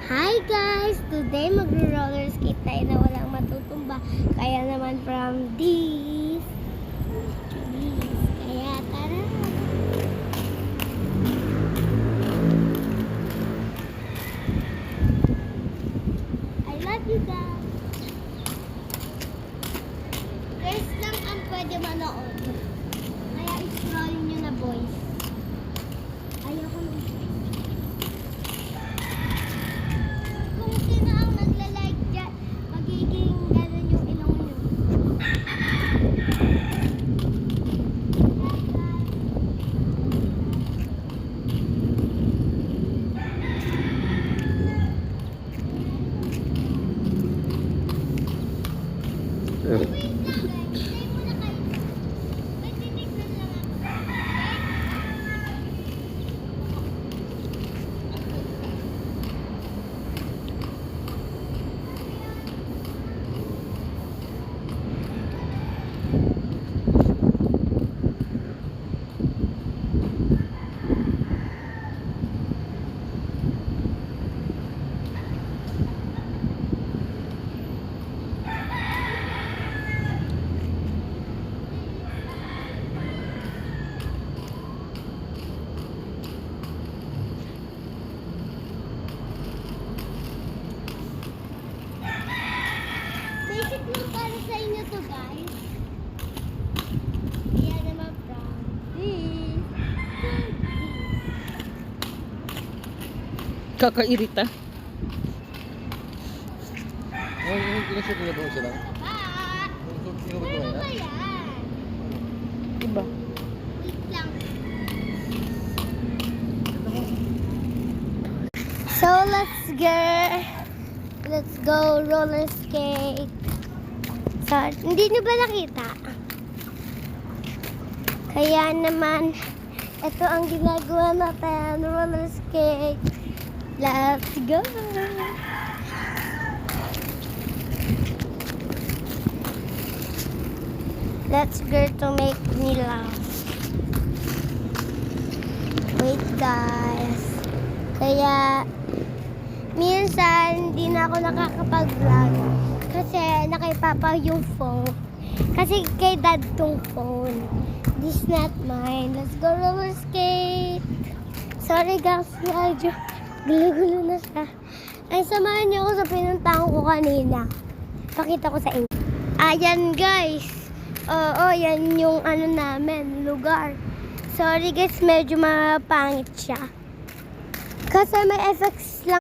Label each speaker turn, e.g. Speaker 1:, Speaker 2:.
Speaker 1: Hi guys! Today magro-roller skate tayo na walang matutumba. Kaya naman from this. Kaya tara! I love you guys! Guys lang ang pwede manood. Kaya i-scroll nyo na boys. Ayoko na. Kung sino ang nagla-like dyan, magiging gano'n yung ilong nyo. Wait lang guys, stay muna kayo. May titignan lang ako. Basic lang para sa inyo to guys. Kaya naman from this to this.
Speaker 2: Kakairita.
Speaker 3: Inisip niya doon sila.
Speaker 1: Baba!
Speaker 3: Inubot ko
Speaker 1: Ano
Speaker 3: na
Speaker 1: ba
Speaker 3: yan.
Speaker 1: yan?
Speaker 2: Iba.
Speaker 1: Wait lang. So let's go roller skate. So, hindi nyo ba nakita? Kaya naman, ito ang ginagawa natin, roller skate. Let's go! Let's go to make me laugh. Wait guys. Kaya, minsan, hindi na ako nakakapag-vlog. Kasi, nakay Papa yung phone. Kasi kay Dad tong phone. This not mine. Let's go roller skate. Sorry guys, medyo gulo-gulo na siya. Ay, samahan niyo ako sa pinuntahan ko kanina. Pakita ko sa inyo. Ayan guys. Oo, yan yung ano namin, lugar. Sorry guys, medyo mapangit siya. Kasi may effects lang.